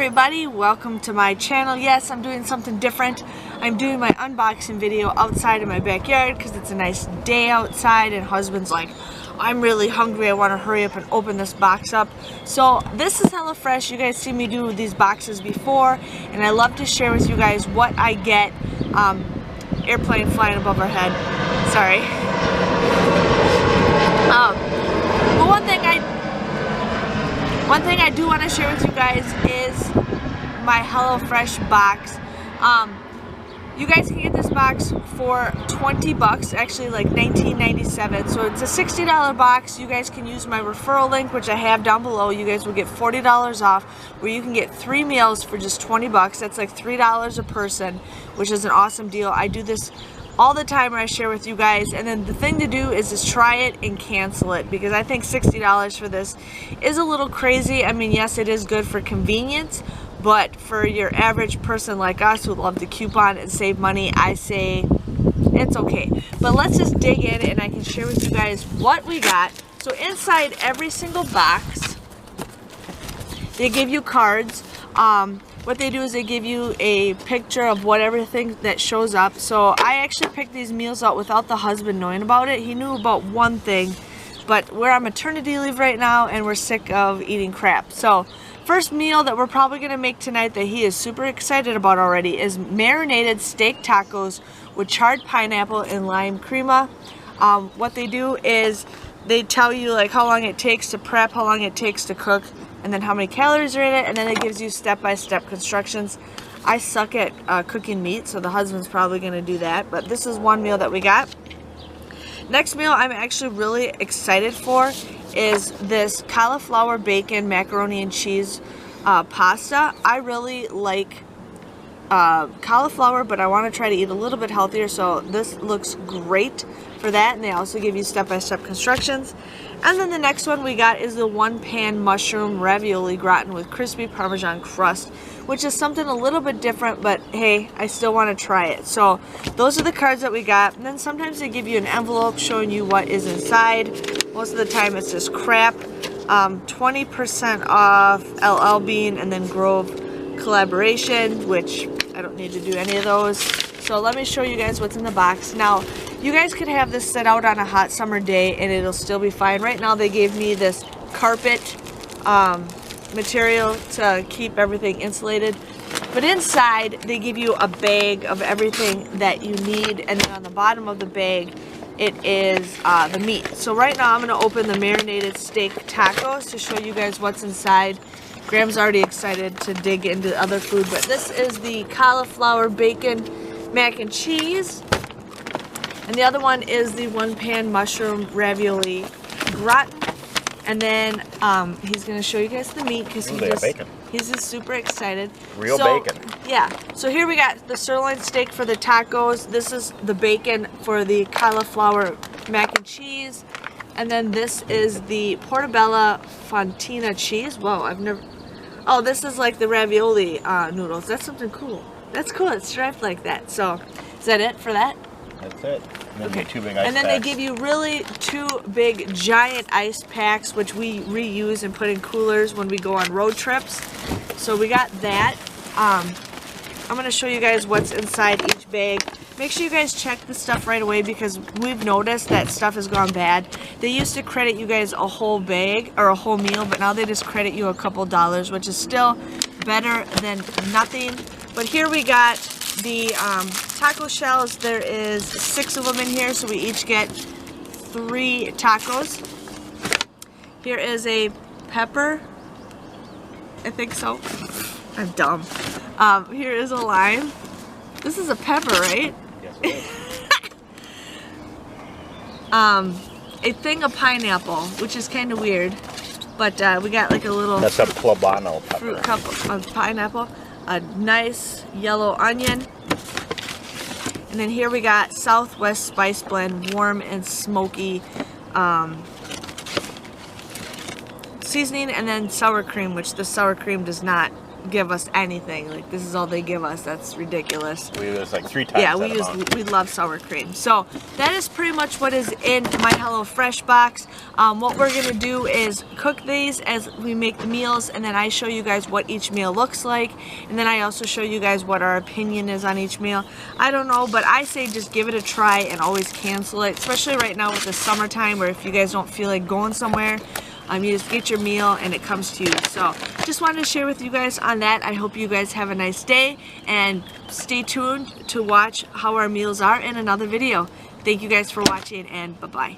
everybody, welcome to my channel. Yes, I'm doing something different. I'm doing my unboxing video outside in my backyard because it's a nice day outside and husband's like, I'm really hungry, I want to hurry up and open this box up. So this is HelloFresh. You guys see me do these boxes before and I love to share with you guys what I get. Airplane flying above our head, sorry. But one thing I do want to share with you guys is my HelloFresh box. You guys can get this box for 20 bucks, actually like $19.97. So it's a $60 box. You guys can use my referral link, which I have down below. You guys will get $40 off, where you can get 3 meals for just 20 bucks. That's like $3 a person, which is an awesome deal. I do this all the time where I share with you guys, and then the thing to do is just try it and cancel it, because I think $60 for this is a little crazy. I mean, yes, it is good for convenience, but for your average person like us who love to coupon and save money, I say it's okay. But let's just dig in and I can share with you guys what we got. So inside every single box, they give you cards. What they do is they give you a picture of everything that shows up. So I actually picked these meals out without the husband knowing about it. He knew about one thing, but we're on maternity leave right now and we're sick of eating crap. So first meal that we're probably going to make tonight that he is super excited about already is marinated steak tacos with charred pineapple and lime crema. What they do is they tell you like how long it takes to prep, how long it takes to cook, and then how many calories are in it, and then it gives you step-by-step instructions. I suck at cooking meat, so the husband's probably going to do that, but this is one meal that we got. Next meal I'm actually really excited for is this cauliflower bacon macaroni and cheese pasta. I really like cauliflower, but I want to try to eat a little bit healthier, so this looks great for that, and they also give you step-by-step instructions. And then the next one we got is the one-pan mushroom ravioli gratin with crispy Parmesan crust, which is something a little bit different, but hey, I still want to try it. So those are the cards that we got. And then sometimes they give you an envelope showing you what is inside. Most of the time it's just crap. 20% off LL Bean and then Grove Collaboration, which I don't need to do any of those. So let me show you guys what's in the box. Now, you guys could have this set out on a hot summer day and it'll still be fine. Right now they gave me this carpet material to keep everything insulated. But inside they give you a bag of everything that you need, and then on the bottom of the bag it is the meat. So right now I'm going to open the marinated steak tacos to show you guys what's inside. Graham's already excited to dig into other food, but this is the cauliflower bacon mac and cheese. And the other one is the one-pan mushroom ravioli gratin. And then he's going to show you guys the meat because he's just super excited. Real bacon. Yeah. So here we got the sirloin steak for the tacos. This is the bacon for the cauliflower mac and cheese. And then this is the portobello fontina cheese. Whoa, I've never... Oh, this is like the ravioli noodles. That's something cool. That's cool. It's striped like that. So is that it for that? That's it. And then okay. 2 big ice and then packs. they give you really 2 big giant ice packs, which we reuse and put in coolers when we go on road trips. So we got that. I'm going to show you guys what's inside each bag. Make sure you guys check the stuff right away because we've noticed that stuff has gone bad. They used to credit you guys a whole bag or a whole meal, but now they just credit you a couple dollars, which is still better than nothing. But here we got the taco shells. There is 6 of them in here, so we each get 3 tacos. Here is a pepper. I think so. I'm dumb. Here is a lime. This is a pepper, right? Yes, it is. A thing of pineapple, which is kind of weird, but we got like a little... That's a Plabano pepper. Fruit cup of pineapple. A nice yellow onion. And then here we got Southwest Spice Blend, warm and smoky seasoning, and then sour cream, which the sour cream does not give us anything. Like, this is all they give us. That's ridiculous. We use like 3 times. Yeah, that we love sour cream. So that is pretty much what is in my HelloFresh box. What we're gonna do is cook these as we make the meals, and then I show you guys what each meal looks like, and then I also show you guys what our opinion is on each meal. I don't know, but I say just give it a try and always cancel it, especially right now with the summertime, where if you guys don't feel like going somewhere, you just get your meal and it comes to you. So just wanted to share with you guys on that. I hope you guys have a nice day, and stay tuned to watch how our meals are in another video. Thank you guys for watching, and bye-bye.